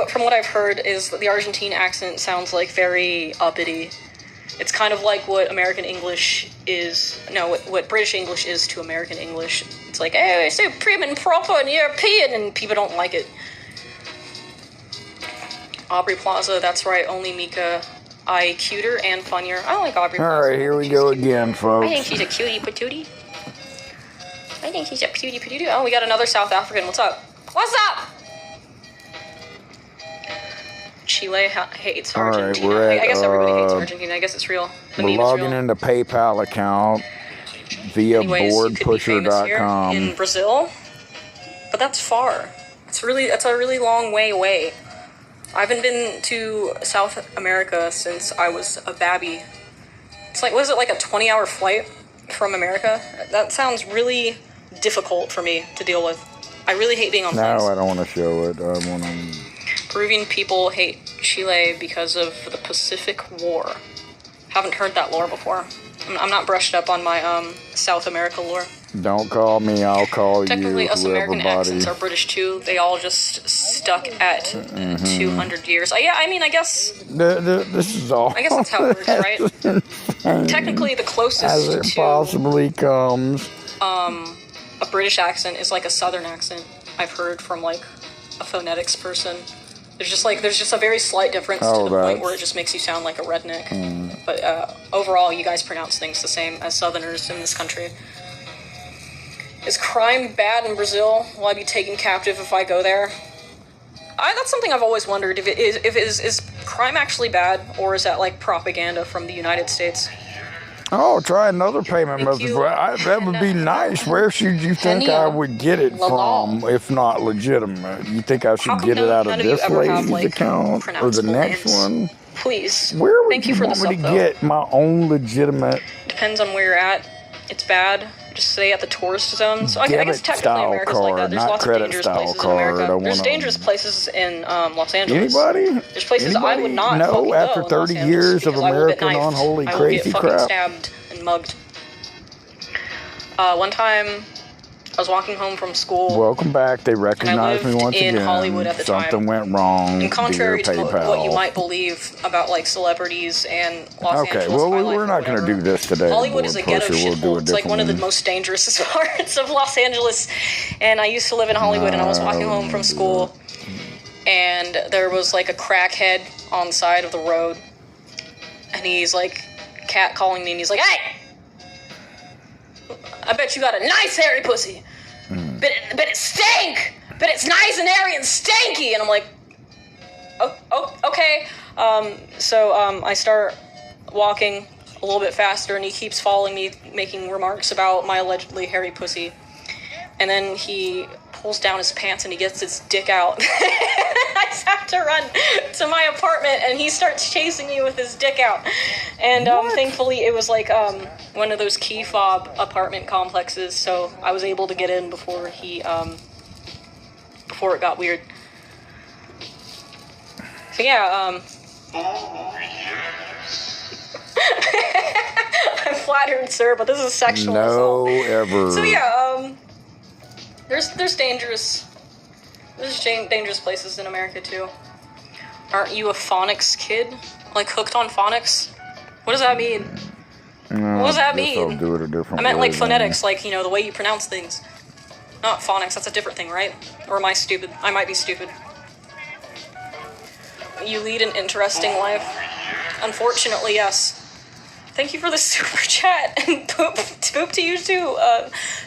From what I've heard is that the Argentine accent sounds like very uppity. It's kind of like what American English is, no, what British English is to American English. It's like, hey, it's so prim and proper and European, and people don't like it. Aubrey Plaza, that's right, only Mika. Cuter and funnier. I like Aubrey Plaza. Alright, here we go again, folks. I think she's a cutie patootie. I think she's a cutie patootie. Oh, we got another South African. What's up? What's up? Chile hates Argentina. Alright, we're at, I guess everybody hates Argentina. I guess it's real. We're logging into PayPal account via boardpusher.com. In Brazil, but that's far. That's a really long way away. I haven't been to South America since I was a babby. It's like, was it like a 20-hour flight from America? That sounds really difficult for me to deal with. I really hate being on planes. No, I don't want to show it. I want to... Peruvian people hate Chile because of the Pacific War. Haven't heard that lore before. I'm not brushed up on my South America lore. Don't call me, I'll call Technically, you. us American accents are British too. They all just stuck at 200 years. Yeah, I mean, I guess... This is all... I guess that's how it works, right? Technically, the closest as it to... possibly comes. A British accent is like a Southern accent. I've heard from, like, a phonetics person. There's just a very slight difference to the point where it just makes you sound like a redneck. But overall, you guys pronounce things the same as Southerners in this country. Is crime bad in Brazil? Will I be taken captive if I go there? That's something I've always wondered. Is crime actually bad, or is that like propaganda from the United States? Oh, try another payment method. That would be nice. Where should you think I would get it from, if not legitimate? You think I should get it out of this lady's account or the next one? Please. Where would you want me to get my own legitimate? Depends on where you're at. It's bad. Just stay at the tourist zone. So I guess technically America's like that. There's lots of dangerous places in America. There's dangerous places in Los Angeles. Anybody? There's places I would not fucking go after 30 years of American unholy crazy crap. I will get fucking stabbed and mugged. One time, I was walking home from school. Welcome back. They recognized me once again. In Hollywood at the time. Something went wrong. And contrary to what you might believe about like celebrities and Los Angeles, well, we're not going to do this today. Hollywood is a ghetto shithole. It's like one of the most dangerous parts of Los Angeles. And I used to live in Hollywood, and I was walking home from school, and there was like a crackhead on the side of the road, and he's like catcalling me, and he's like, "Hey! I bet you got a nice hairy pussy. Bet it stink. Bet it's nice and hairy and stanky." And I'm like, oh, okay. So I start walking a little bit faster, and he keeps following me, making remarks about my allegedly hairy pussy. And then he pulls down his pants and he gets his dick out. I just have to run to my apartment, and he starts chasing me with his dick out. And thankfully it was like one of those key fob apartment complexes, so I was able to get in before he before it got weird. So yeah, I'm flattered, sir, but this is sexual assault. Ever. So yeah, there's dangerous places in America too. Aren't you a phonics kid? Like hooked on phonics? What does that mean? No, what does that mean? I'll do it a different I meant way, like phonetics, like, you know, the way you pronounce things. Not phonics, that's a different thing, right? Or am I stupid? I might be stupid. You lead an interesting life. Unfortunately, yes. Thank you for the super chat, and poop to you too,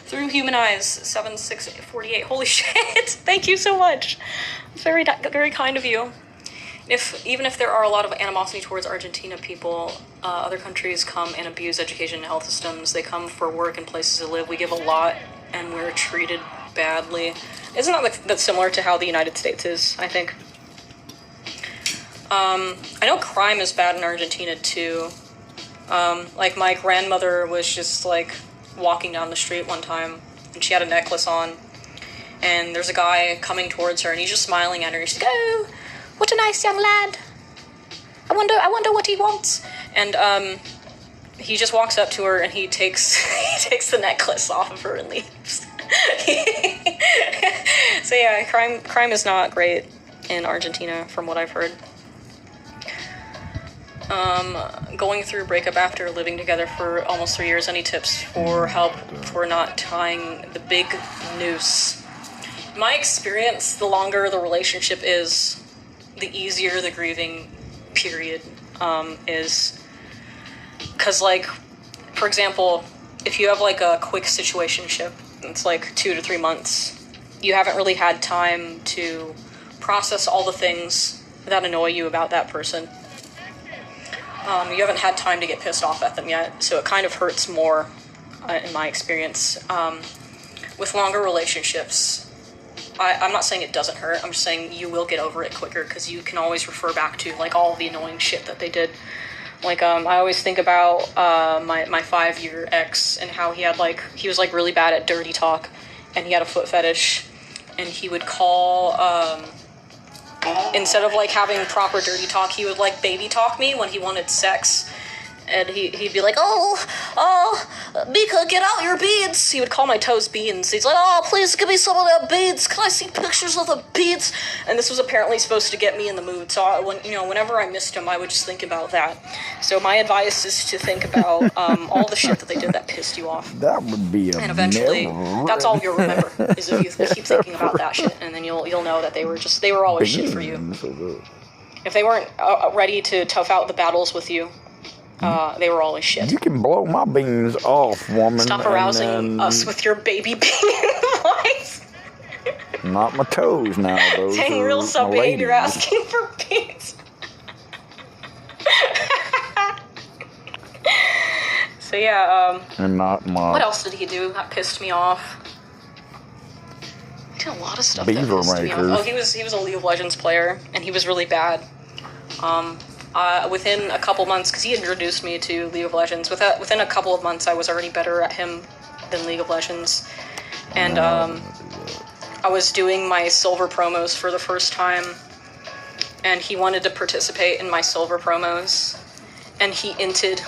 through Human Eyes, 7648. Holy shit, thank you so much. Very, very kind of you. Even if there are a lot of animosity towards Argentina people, other countries come and abuse education and health systems. They come for work and places to live. We give a lot, and we're treated badly. Isn't that similar to how the United States is, I think? I know crime is bad in Argentina, too. Like, my grandmother was just, like, walking down the street one time, and she had a necklace on, and there's a guy coming towards her, and he's just smiling at her. He's like, "Oh, what a nice young lad. I wonder what he wants." And, he just walks up to her, and he takes the necklace off of her and leaves. So yeah, crime is not great. in Argentina, from what I've heard. Going through a breakup after living together for almost 3 years. Any tips for help for not tying the big noose? In my experience, the longer the relationship is, the easier the grieving period is. Because, like, for example, if you have, like, a quick situationship, it's like 2 to 3 months, you haven't really had time to process all the things that annoy you about that person. You haven't had time to get pissed off at them yet, so it kind of hurts more, in my experience. With longer relationships, I'm not saying it doesn't hurt, I'm just saying you will get over it quicker, because you can always refer back to, like, all the annoying shit that they did. Like, I always think about my 5-year ex, and how he was, like, really bad at dirty talk, and he had a foot fetish, and he would call, instead of, like, having proper dirty talk, he would, like, baby talk me when he wanted sex. And he'd be like, oh, Mika, get out your beads. He would call my toes beans. He's like, oh, please give me some of the beads. Can I see pictures of the beads? And this was apparently supposed to get me in the mood. So whenever I missed him, I would just think about that. So my advice is to think about all the shit that they did that pissed you off. That would be and eventually, that's all you'll remember, is if you keep thinking about that shit, and then you'll know that they were always shit for you. If they weren't ready to tough out the battles with you, they were always shit. You can blow my beans off, woman. Stop arousing us with your baby bean voice. Not my toes now, those Dang, real sub-behavior asking for beans. So yeah, and not my... What else did he do that pissed me off? He did a lot of stuff Beaver that pissed me makers. off. Oh, he was a League of Legends player, and he was really bad. Within a couple months, because he introduced me to League of Legends, within a couple of months I was already better at him than League of Legends. And I was doing my silver promos for the first time, and he wanted to participate in my silver promos, and he inted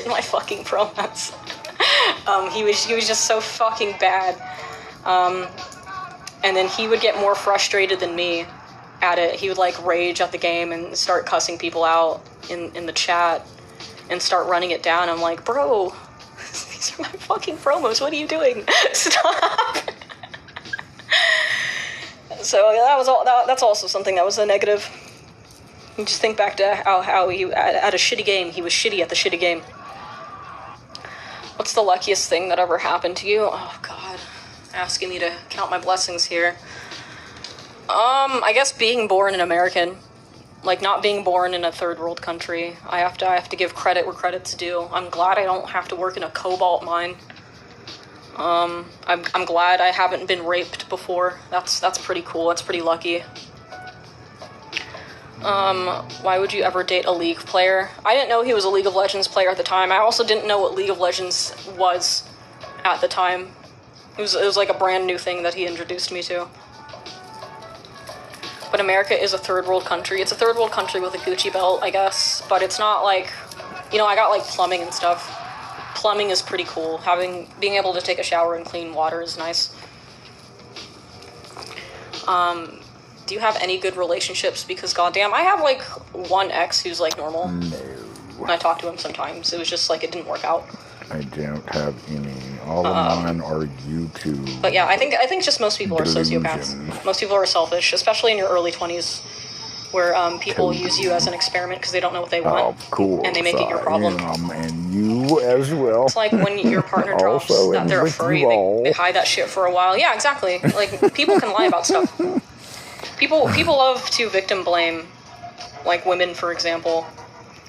my fucking promos. He was just so fucking bad. And then he would get more frustrated than me at it. He would, like, rage at the game and start cussing people out in the chat and start running it down. I'm like, bro, these are my fucking promos. What are you doing? Stop. So that's also something that was a negative. You just think back to how he, at a shitty game, he was shitty at the shitty game. What's the luckiest thing that ever happened to you? Oh, God. Asking me to count my blessings here. I guess being born an American, like, not being born in a third world country. I have to give credit where credit's due. I'm glad I don't have to work in a cobalt mine. I'm glad I haven't been raped before. That's pretty cool. That's pretty lucky. Why would you ever date a League player? I didn't know he was a League of Legends player at the time. I also didn't know what League of Legends was at the time. It was like a brand new thing that he introduced me to. But America is a third world country. It's a third world country with a Gucci belt, I guess. But it's not like, I got, like, plumbing and stuff. Plumbing is pretty cool. Being able to take a shower and clean water is nice. Do you have any good relationships? Because goddamn, I have, like, one ex who's, like, normal. No. I talk to him sometimes. It was just, like, it didn't work out. I don't have any. All of mine are YouTube. But yeah, I think just most people are sociopaths. Most people are selfish, especially in your early 20s, where people use you as an experiment because they don't know what they want. Of course. And they make it your problem. And you as well. It's like when your partner drops that they're a furry, they hide that shit for a while. Yeah, exactly. Like, people can lie about stuff. People love to victim blame, like women, for example.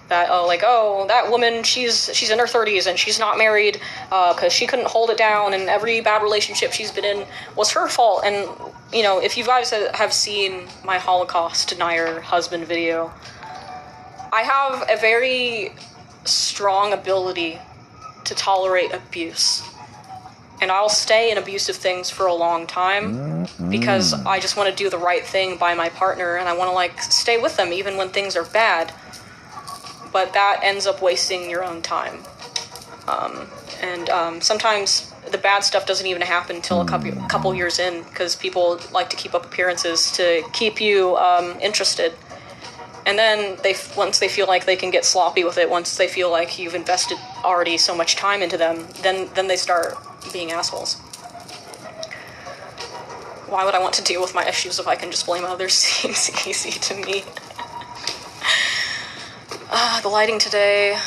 That, that woman, she's in her 30s and she's not married because she couldn't hold it down, and every bad relationship she's been in was her fault. And, if you guys have seen my Holocaust denier husband video, I have a very strong ability to tolerate abuse. And I'll stay in abusive things for a long time because I just want to do the right thing by my partner, and I want to, like, stay with them even when things are bad. But that ends up wasting your own time. And sometimes the bad stuff doesn't even happen until a couple years in, because people like to keep up appearances to keep you interested. And then once they feel like they can get sloppy with it, once they feel like you've invested already so much time into them, then they start being assholes. Why would I want to deal with my issues if I can just blame others? Seems easy to me. The lighting today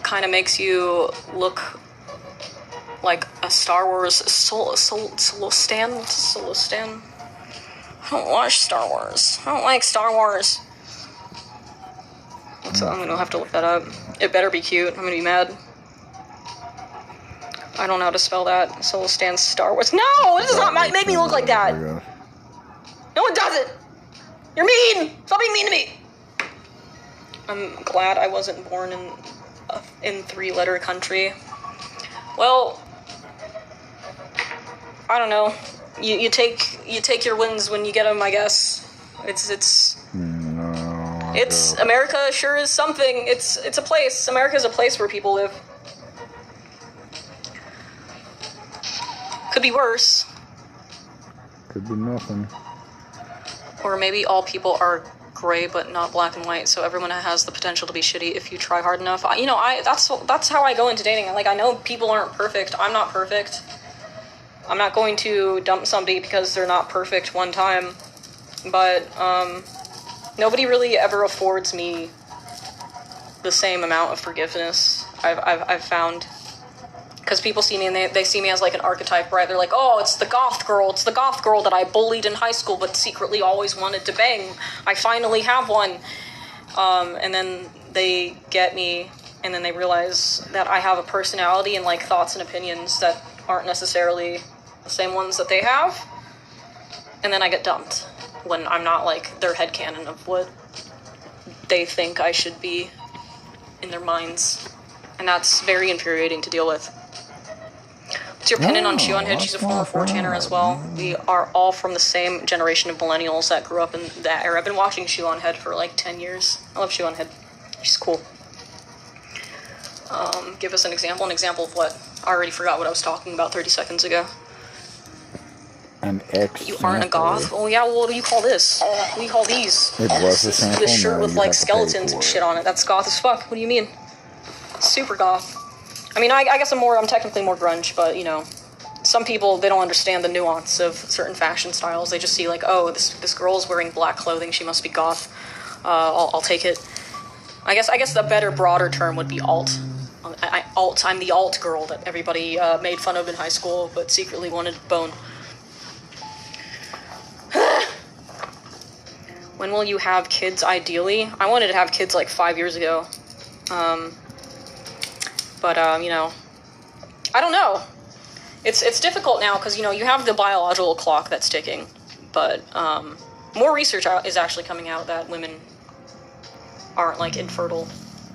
kind of makes you look like a Star Wars solo stand. I don't watch Star Wars. I don't like Star Wars. So I'm gonna have to look that up. It better be cute. I'm gonna be mad. I don't know how to spell that. Solo stand Star Wars. No, it does not make me look like that. No, it doesn't. You're mean. Stop being mean to me. I'm glad I wasn't born in three-letter country. Well, I don't know. You take your wins when you get them, I guess. It's America sure is something. It's a place. America's a place where people live. Could be worse. Could be nothing. Or maybe all people are gray but not black and white, so everyone has the potential to be shitty if you try hard enough. That's how I go into dating. Like, I know people aren't perfect. I'm not perfect. I'm not going to dump somebody because they're not perfect one time. But nobody really ever affords me the same amount of forgiveness. I've found. Because people see me and they see me as like an archetype, right? They're like, oh, it's the goth girl that I bullied in high school but secretly always wanted to bang. I finally have one. And then they get me, and then they realize that I have a personality and like thoughts and opinions that aren't necessarily the same ones that they have. And then I get dumped when I'm not like their headcanon of what they think I should be in their minds. And that's very infuriating to deal with. What's your opinion on Shoe on Head? She's a former 4chaner as well. We are all from the same generation of millennials that grew up in that era. I've been watching Shoe on Head for like 10 years. I love Shoe on Head. She's cool. Give us an example. An example of what? I already forgot what I was talking about 30 seconds ago. An X. You aren't a goth? Oh yeah, well, what do you call this? What do you call these? It was a sample. This shirt with like skeletons and shit on it. That's goth as fuck. What do you mean? Super goth. I mean, I guess I'm technically more grunge, but, you know, some people, they don't understand the nuance of certain fashion styles. They just see, like, oh, this girl is wearing black clothing, she must be goth. I'll take it. I guess the better, broader term would be alt. I'm the alt girl that everybody made fun of in high school, but secretly wanted to bone. When will you have kids, ideally? I wanted to have kids, like, 5 years ago. But, you know, I don't know. It's difficult now because, you know, you have the biological clock that's ticking. But more research is actually coming out that women aren't, like, infertile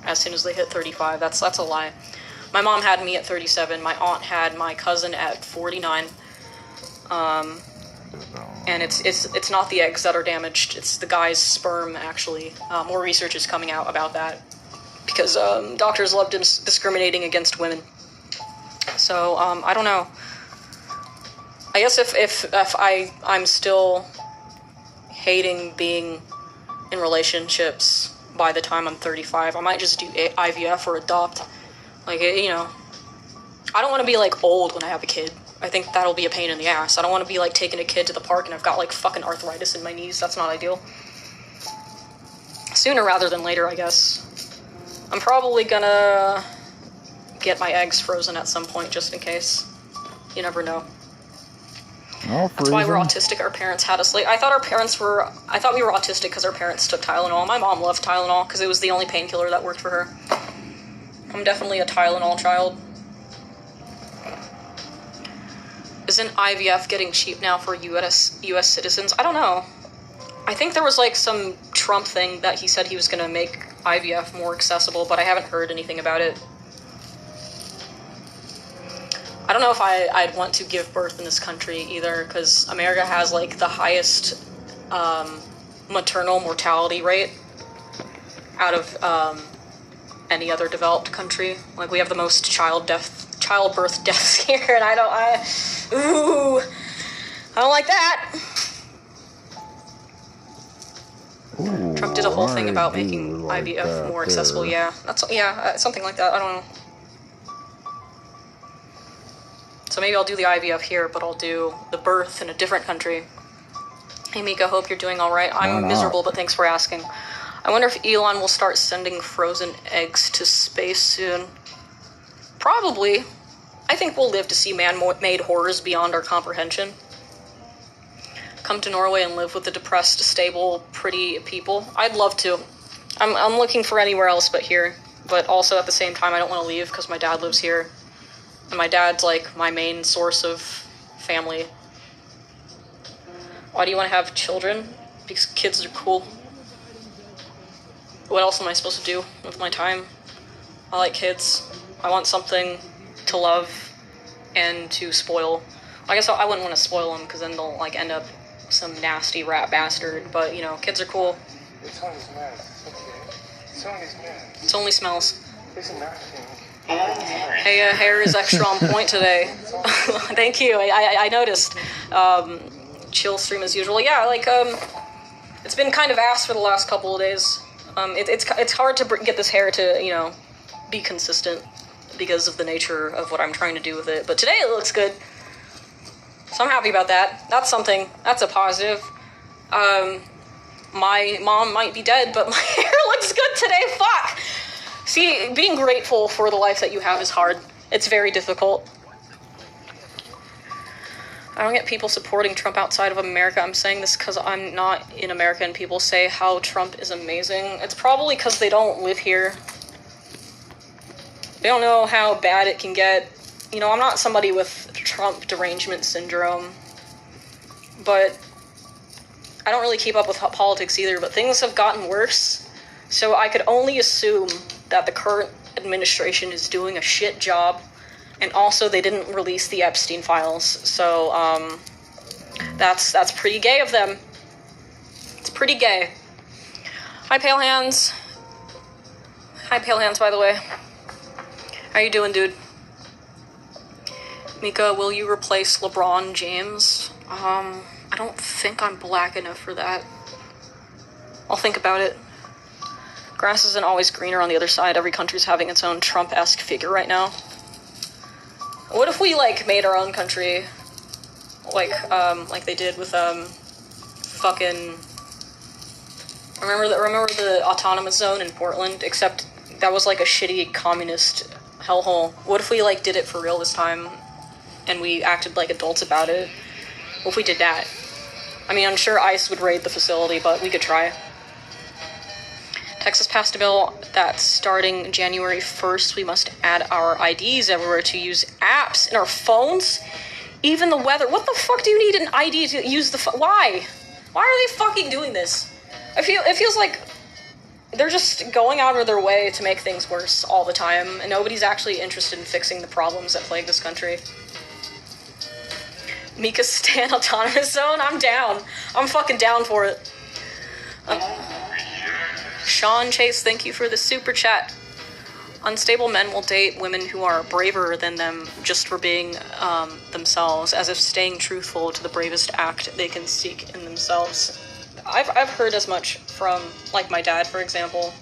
as soon as they hit 35. That's a lie. My mom had me at 37. My aunt had my cousin at 49. And it's not the eggs that are damaged. It's the guy's sperm, actually. More research is coming out about that. Because doctors love discriminating against women. So, I don't know. I guess if I'm still hating being in relationships by the time I'm 35, I might just do IVF or adopt. Like, you know, I don't want to be, like, old when I have a kid. I think that'll be a pain in the ass. I don't want to be, like, taking a kid to the park and I've got, like, fucking arthritis in my knees. That's not ideal. Sooner rather than later, I guess. I'm probably gonna get my eggs frozen at some point, just in case. You never know. That's why we're autistic. Our parents had us late. I thought we were autistic because our parents took Tylenol. My mom loved Tylenol because it was the only painkiller that worked for her. I'm definitely a Tylenol child. Isn't IVF getting cheap now for U.S. citizens? I don't know. I think there was, like, some Trump thing that he said he was going to make IVF more accessible, but I haven't heard anything about it. I don't know if I'd want to give birth in this country either, because America has, like, the highest maternal mortality rate out of any other developed country. Like, we have the most child childbirth deaths here, and I don't like that. Ooh, Trump did a whole thing about making IVF more accessible. Yeah, something like that. I don't know. So maybe I'll do the IVF here, but I'll do the birth in a different country. Hey Mika, hope you're doing all right. I'm miserable, but thanks for asking. I wonder if Elon will start sending frozen eggs to space soon. Probably. I think we'll live to see man-made horrors beyond our comprehension. Come to Norway and live with the depressed, stable, pretty people. I'd love to. I'm looking for anywhere else but here. But also at the same time, I don't want to leave because my dad lives here. And my dad's like my main source of family. Why do you want to have children? Because kids are cool. What else am I supposed to do with my time? I like kids. I want something to love and to spoil. I guess I wouldn't want to spoil them because then they'll like end up some nasty rat bastard. But you know, kids are cool. It's only smells. Okay. It's only smells. It only smells. It's nothing. Hey, hair is extra on point today. Thank you. I noticed. Chill stream as usual. Yeah, like it's been kind of ass for the last couple of days. It's hard to get this hair to, you know, be consistent because of the nature of what I'm trying to do with it. But today it looks good. So I'm happy about that. That's something. That's a positive. My mom might be dead, but my hair looks good today. Fuck! See, being grateful for the life that you have is hard. It's very difficult. I don't get people supporting Trump outside of America. I'm saying this because I'm not in America and people say how Trump is amazing. It's probably because they don't live here. They don't know how bad it can get. You know, I'm not somebody with Trump derangement syndrome, but I don't really keep up with politics either, but things have gotten worse. So I could only assume that the current administration is doing a shit job. And also, they didn't release the Epstein files, so, that's pretty gay of them. It's pretty gay. Hi, Pale Hands. Hi, Pale Hands, by the way. How you doing, dude? Mika, will you replace LeBron James? I don't think I'm black enough for that. I'll think about it. Grass isn't always greener on the other side. Every country's having its own Trump-esque figure right now. What if we, like, made our own country, like they did with, fucking, remember the autonomous zone in Portland, except that was, like, a shitty communist hellhole. What if we, like, did it for real this time, and we acted like adults about it? What if we did that? I mean, I'm sure ICE would raid the facility, but we could try. Texas passed a bill that starting January 1st, we must add our IDs everywhere to use apps in our phones. Even the weather. What the fuck do you need an ID to use the Why? Why are they fucking doing this? It feels like they're just going out of their way to make things worse all the time, and nobody's actually interested in fixing the problems that plague this country. Mika Stan Autonomous Zone? I'm down. I'm fucking down for it. Sean Chase, thank you for the super chat. Unstable men will date women who are braver than them just for being themselves, as if staying truthful to the bravest act they can seek in themselves. I've heard as much from, like, my dad, for example.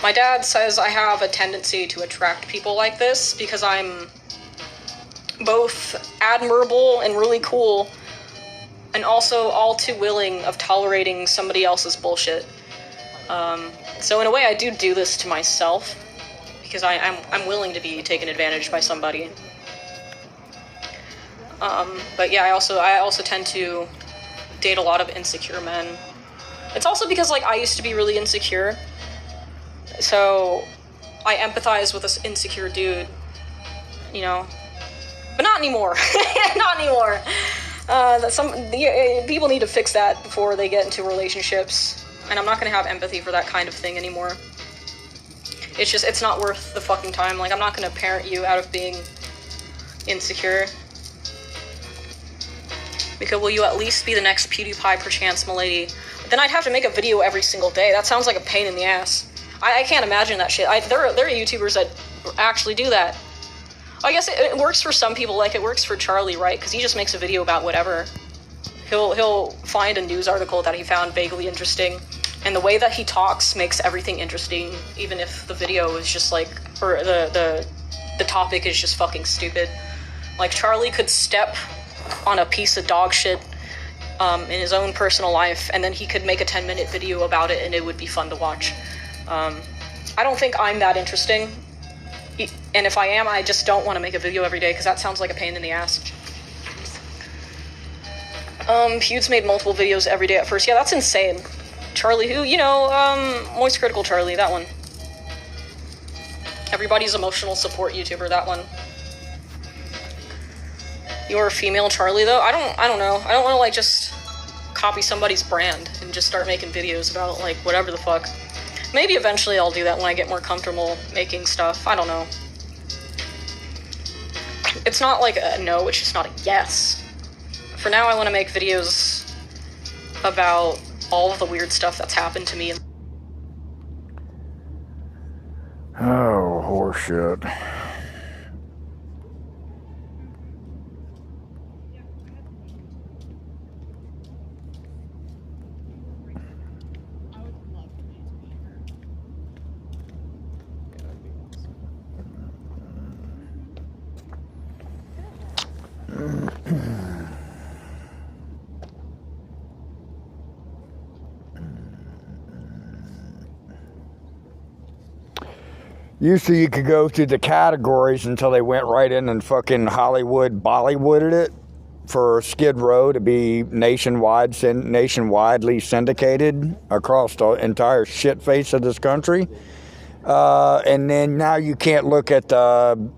My dad says I have a tendency to attract people like this because I'm both admirable and really cool, and also all too willing of tolerating somebody else's bullshit. So in a way, I do this to myself, because I'm willing to be taken advantage by somebody. But yeah, I also tend to date a lot of insecure men. It's also because, like, I used to be really insecure, so I empathize with this insecure dude, you know? But not anymore. Not anymore. People need to fix that before they get into relationships, and I'm not gonna have empathy for that kind of thing anymore. It's not worth the fucking time. Like, I'm not gonna parent you out of being insecure. Because will you at least be the next PewDiePie perchance, m'lady? Then I'd have to make a video every single day. That sounds like a pain in the ass. I can't imagine that shit. There are YouTubers that actually do that. I guess it works for some people, like it works for Charlie, right? Because he just makes a video about whatever. He'll find a news article that he found vaguely interesting, and the way that he talks makes everything interesting, even if the video is just like, or the topic is just fucking stupid. Like, Charlie could step on a piece of dog shit in his own personal life, and then he could make a 10-minute video about it, and it would be fun to watch. I don't think I'm that interesting, and if I am, I just don't want to make a video every day, because that sounds like a pain in the ass. Pewds made multiple videos every day at first. Yeah, that's insane. Charlie who? You know, Moist Critical Charlie, that one. Everybody's emotional support YouTuber, that one. You're a female Charlie, though? I don't know. I don't want to, like, just copy somebody's brand and just start making videos about, like, whatever the fuck. Maybe eventually I'll do that when I get more comfortable making stuff. I don't know. It's not like a no, it's just not a yes. For now, I want to make videos about all of the weird stuff that's happened to me. Oh, horseshit. Used to, you could go through the categories until they went right in and fucking Hollywood Bollywooded it for Skid Row to be nationwidely syndicated across the entire shit face of this country. And then now you can't look at the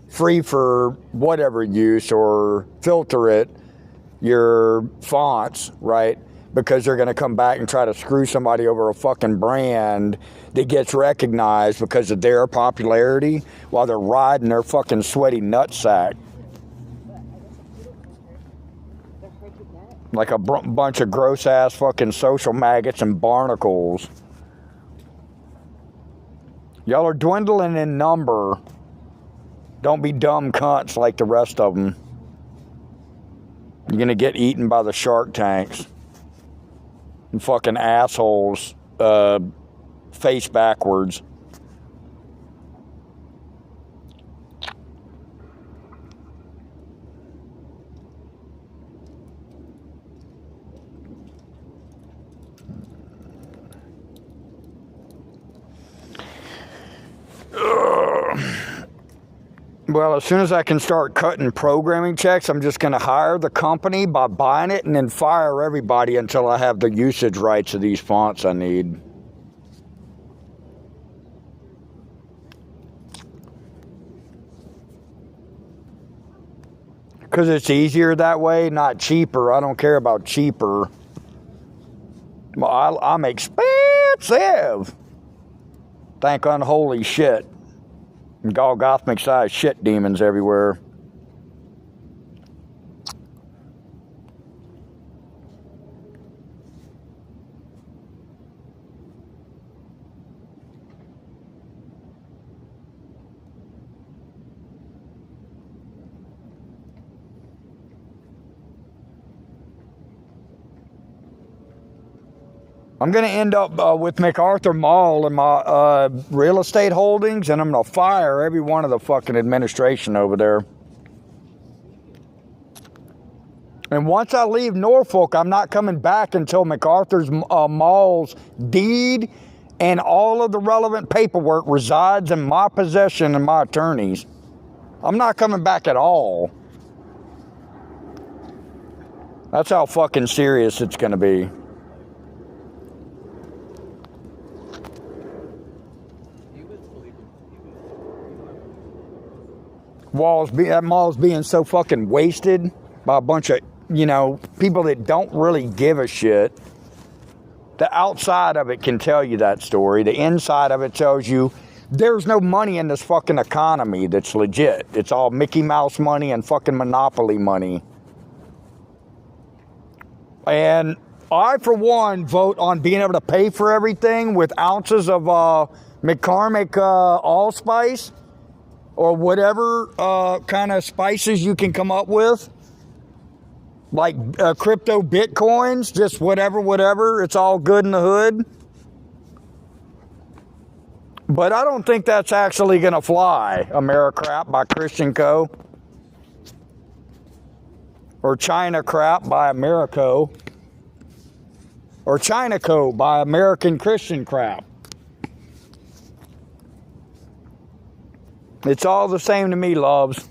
free for whatever use or filter it, your fonts, right? Because they're going to come back and try to screw somebody over a fucking brand that gets recognized because of their popularity while they're riding their fucking sweaty nutsack. Like a bunch of gross-ass fucking social maggots and barnacles. Y'all are dwindling in number. Don't be dumb cunts like the rest of them. You're going to get eaten by the shark tanks. And fucking assholes face backwards. Well, as soon as I can start cutting programming checks, I'm just going to hire the company by buying it and then fire everybody until I have the usage rights of these fonts I need. Because it's easier that way, not cheaper. I don't care about cheaper. Well, I'm expensive. Thank unholy shit. Golgothic sized shit demons everywhere. I'm going to end up with MacArthur Mall and my real estate holdings, and I'm going to fire every one of the fucking administration over there. And once I leave Norfolk, I'm not coming back until MacArthur's Mall's deed and all of the relevant paperwork resides in my possession and my attorneys. I'm not coming back at all. That's how fucking serious it's going to be. That mall's being so fucking wasted by a bunch of, people that don't really give a shit. The outside of it can tell you that story. The inside of it tells you there's no money in this fucking economy that's legit. It's all Mickey Mouse money and fucking Monopoly money. And I, for one, vote on being able to pay for everything with ounces of McCormick allspice or whatever kind of spices you can come up with, like crypto bitcoins, just whatever. It's all good in the hood. But I don't think that's actually going to fly. Americrap by Christian Co. Or China Crap by Americo. Or China Co. by American Christian Crap. It's all the same to me, loves.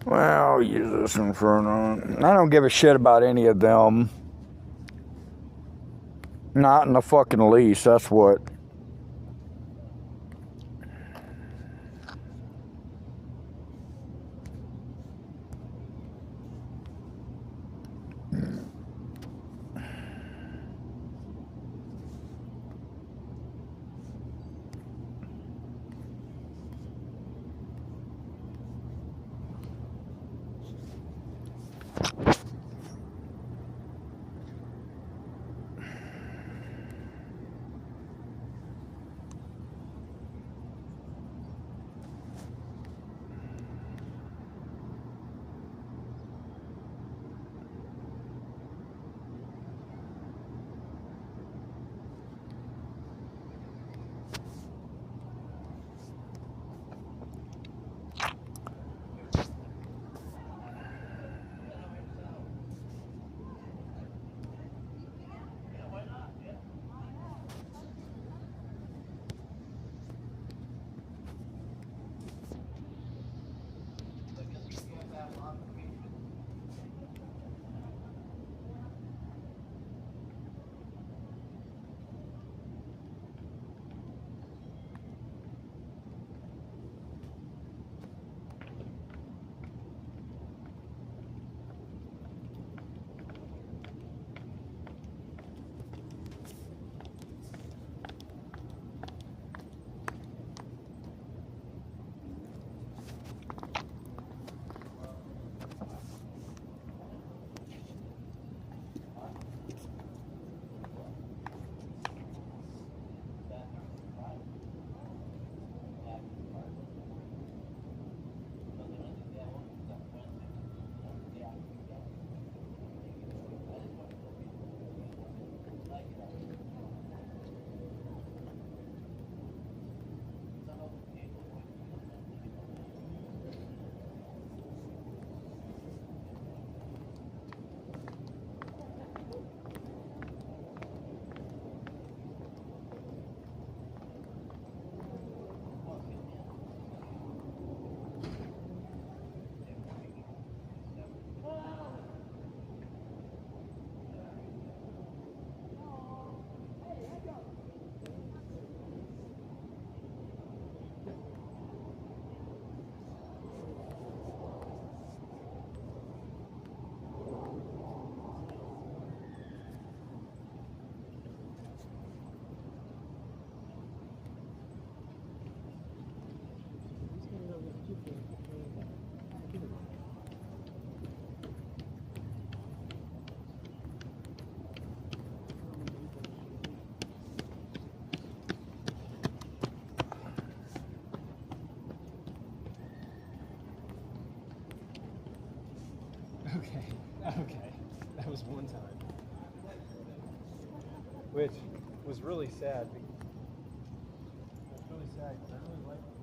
Well, use this Inferno. I don't give a shit about any of them. Not in the fucking least, that's what. Okay, that was one time. Which was really sad. It's really sad because I really liked it.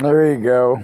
There you go.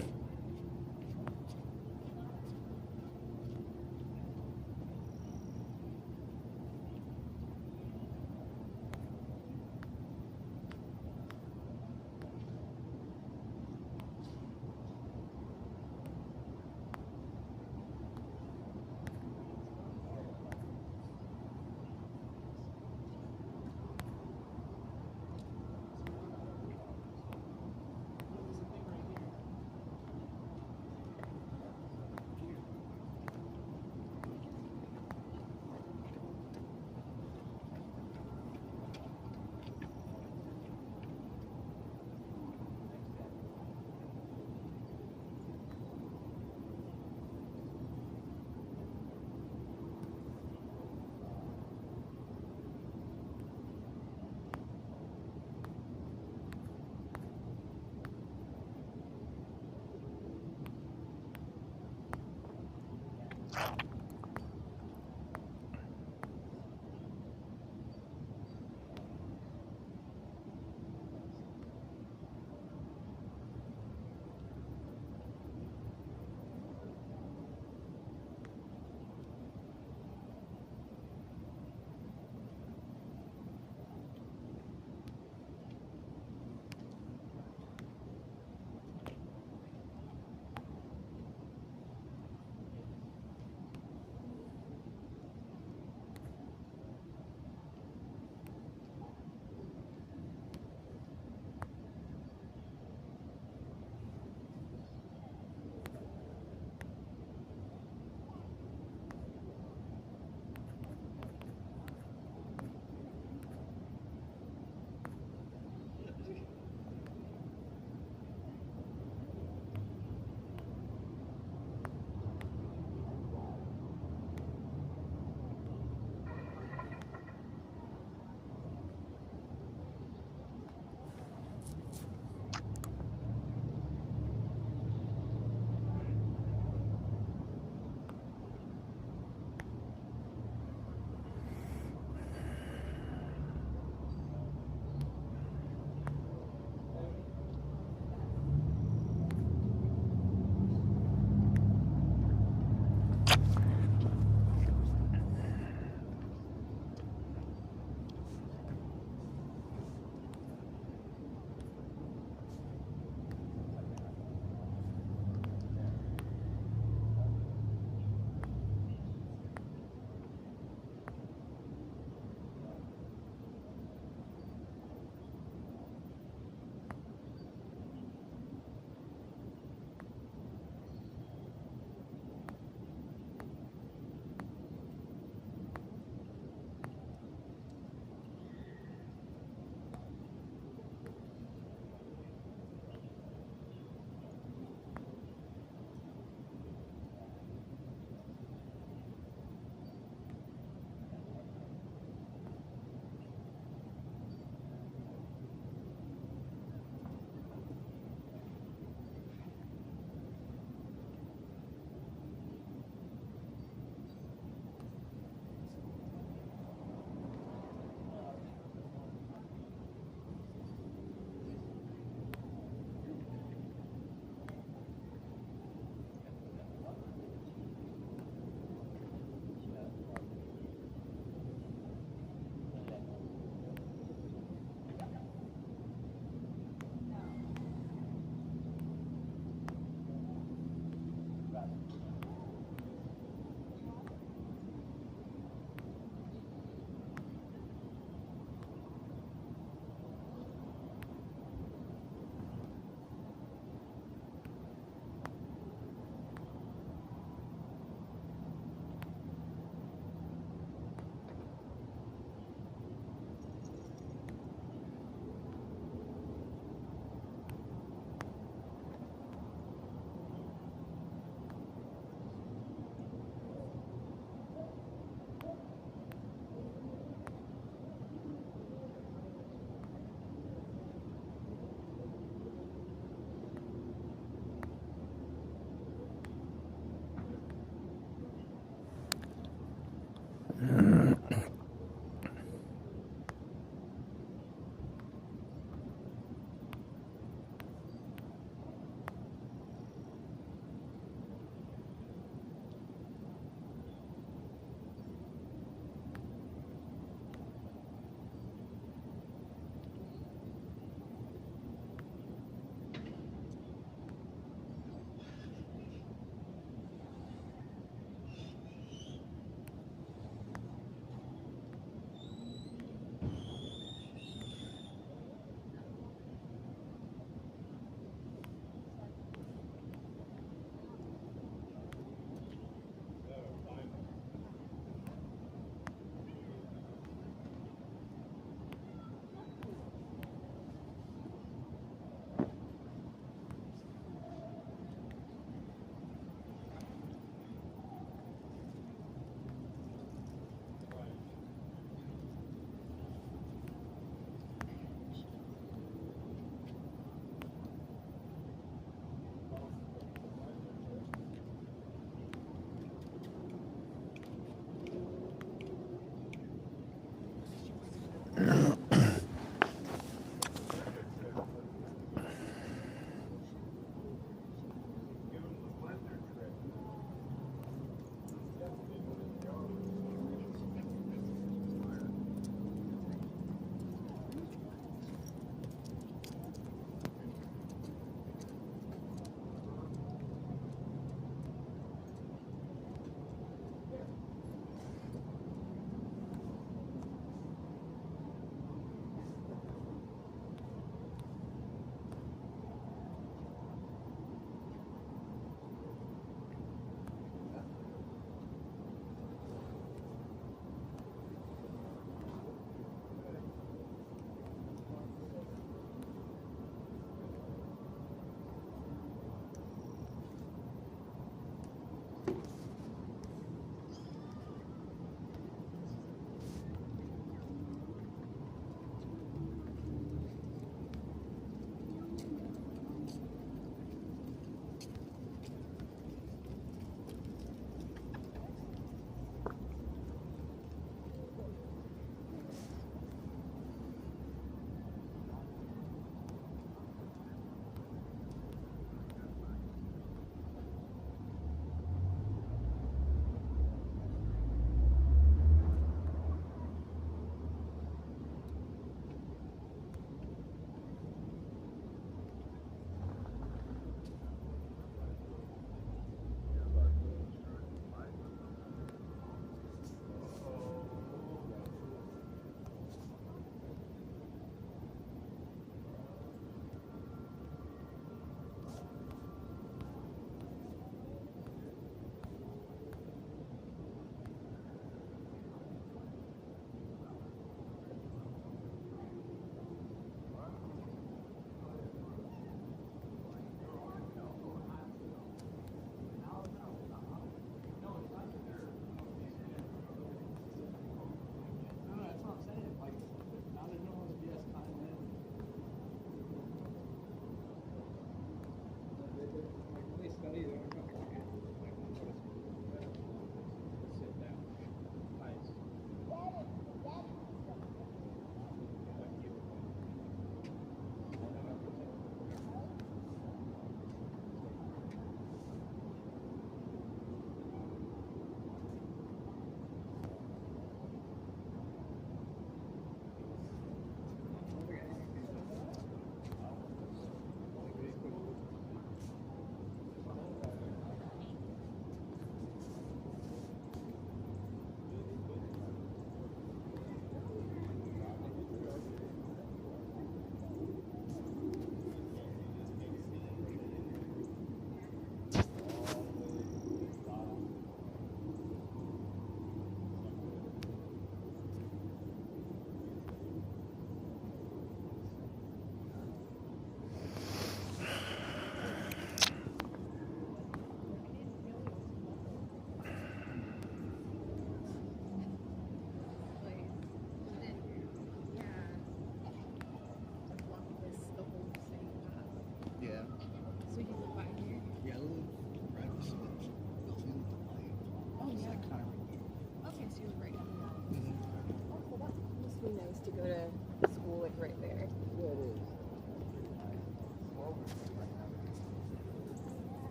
go to school like right there. Yeah, it is.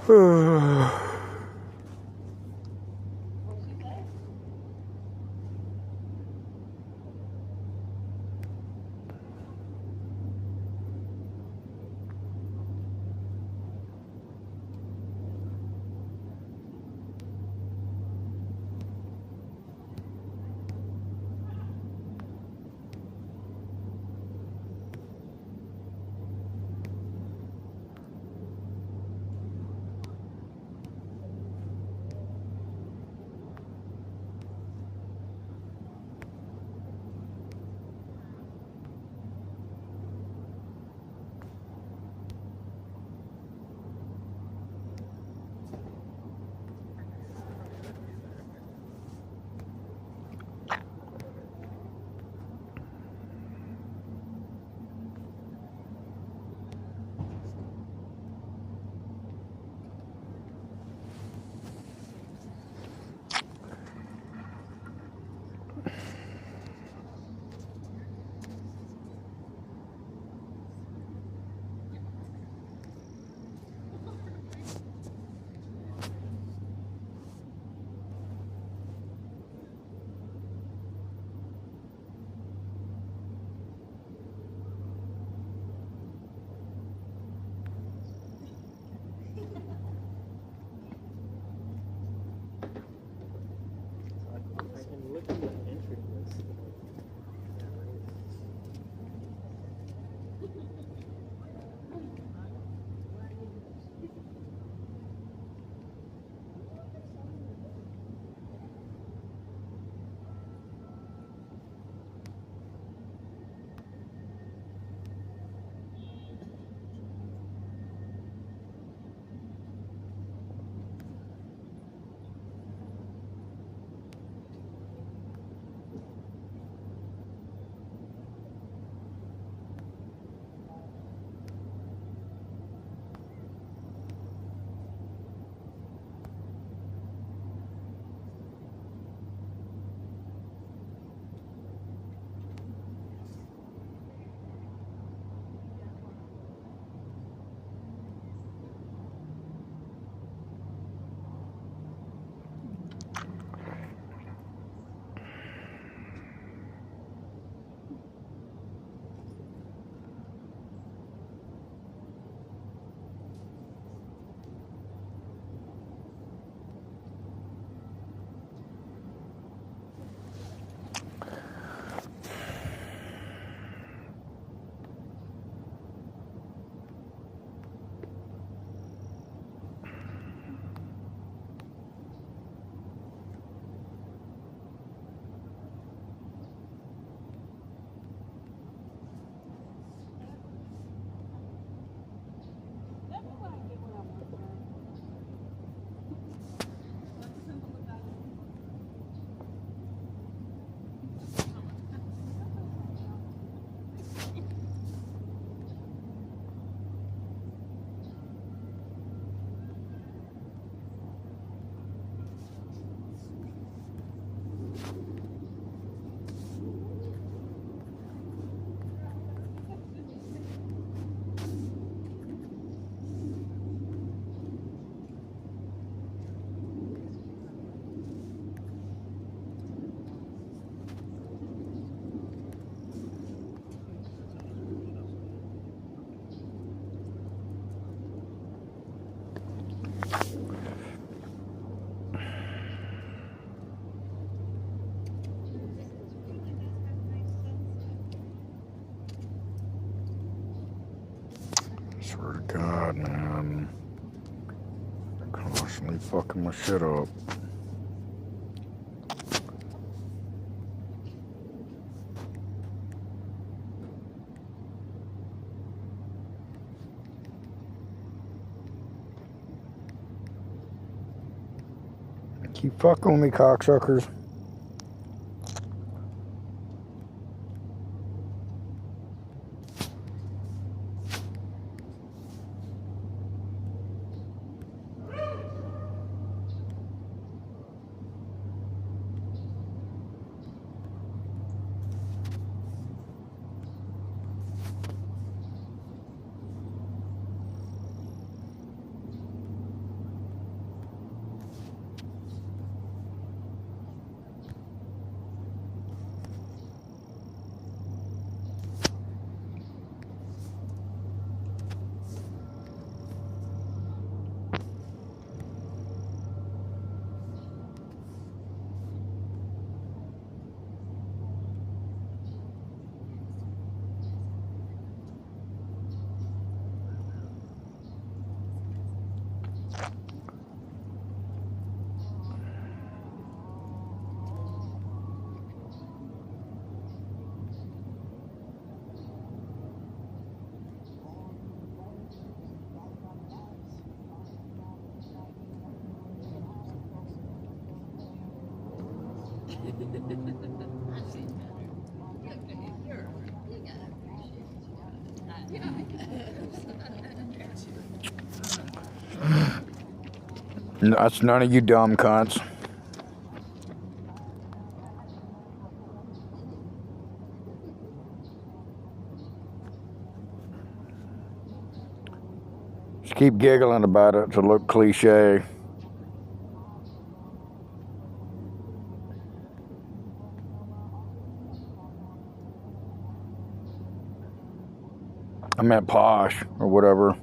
Swear to God, man. Constantly fucking my shit up. Keep fucking with me, cocksuckers. That's none of you dumb cunts. Just keep giggling about it to look cliche. I meant posh or whatever.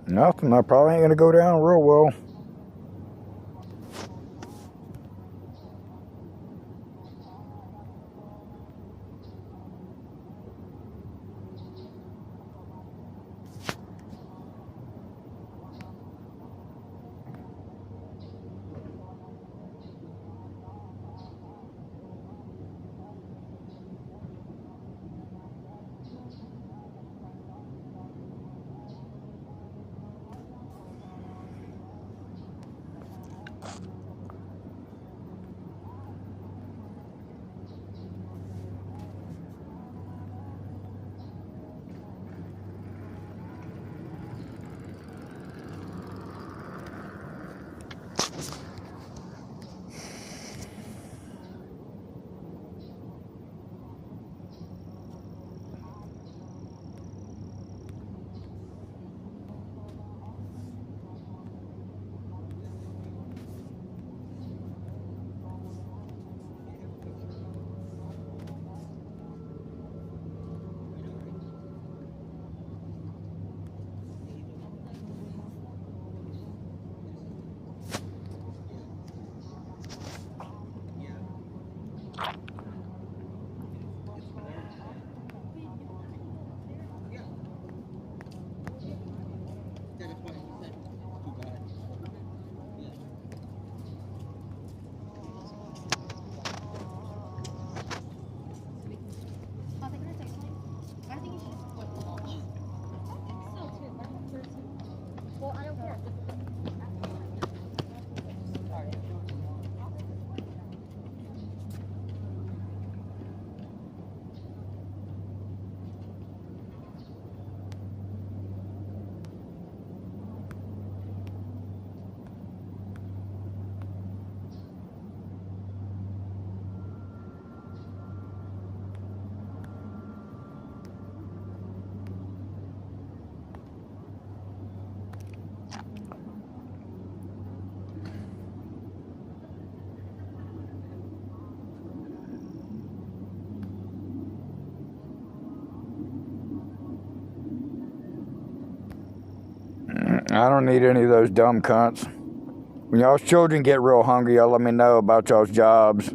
Nothing. I probably ain't gonna go down real well. I don't need any of those dumb cunts. When y'all's children get real hungry, y'all let me know about y'all's jobs.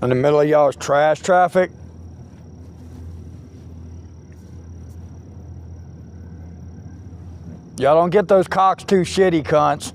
In the middle of y'all's trash traffic. Y'all don't get those cocks too shitty, cunts.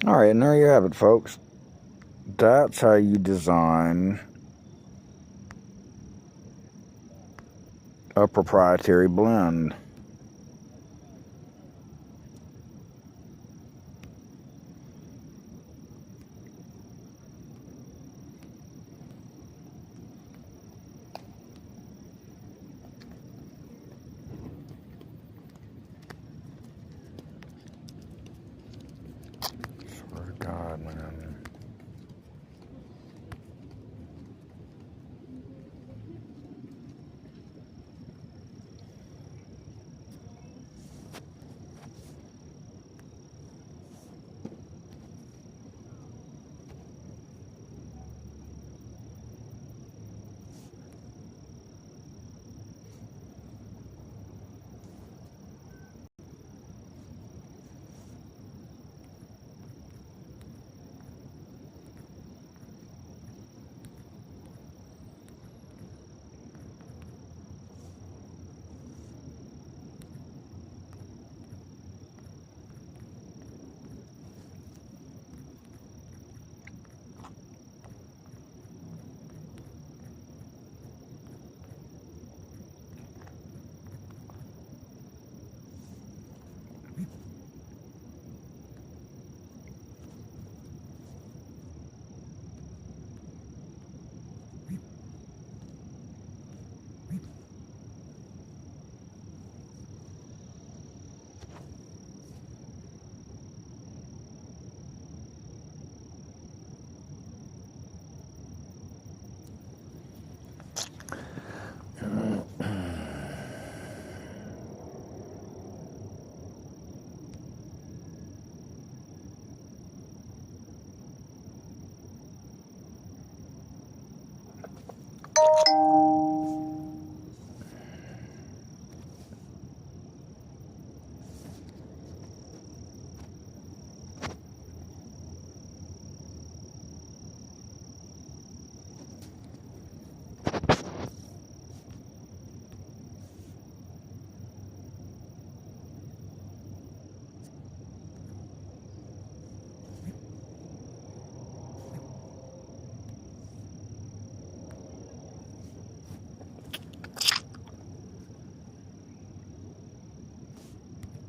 All right, and there you have it, folks. That's how you design a proprietary blend. Swear to God, man.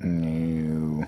No.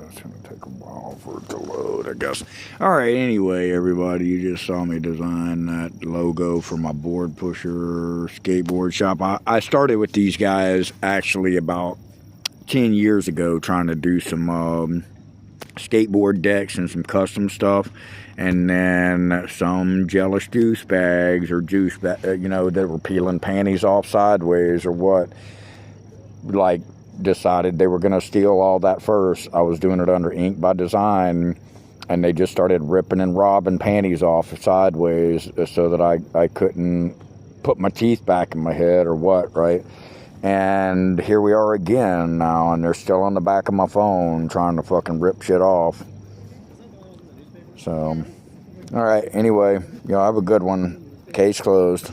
It's going to take a while for it to load, I guess. All right, anyway, everybody, you just saw me design that logo for my Boardpusher Skateboard shop. I started with these guys actually about 10 years ago trying to do some skateboard decks and some custom stuff, and then some jealous juice bags or you know, that were peeling panties off sideways or what, like, decided they were going to steal all that first. I was doing it under Ink by Design, and they just started ripping and robbing panties off sideways so that I couldn't put my teeth back in my head or what, right? And here we are again now, and they're still on the back of my phone trying to fucking rip shit off. So, all right, anyway, y'all have a good one. Case closed.